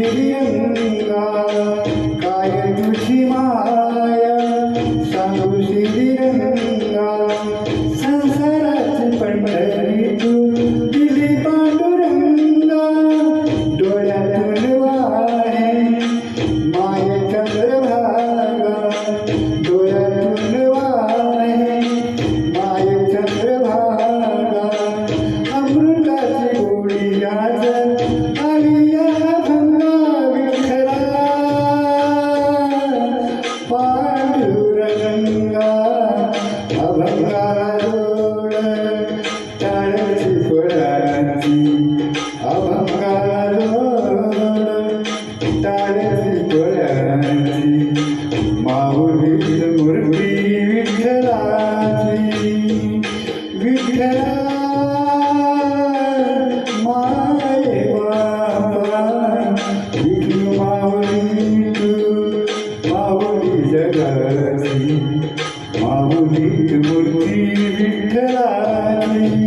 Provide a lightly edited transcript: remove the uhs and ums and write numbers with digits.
श्रीरंगा काय तुझी माया सांगू श्रीरंगा संसाराची पंढरी तू दिली पांडुरंगा डोळ्यातून वाहे माय चंद्रभागा डोळ्यातून वाहे माय चंद्रभागा अमृताची गोडी आज आली या भंगा विठ्ठला पांडुरंगा अभंगा डोळ टाळची फळांची अभंगा डोळ टाळची फळांची माऊली मूर्ती विठ्ठलाची विठ्ठला माये बाबा विठू माऊली तू माऊली जगाची माऊली मूर्ती विठ्ठलाची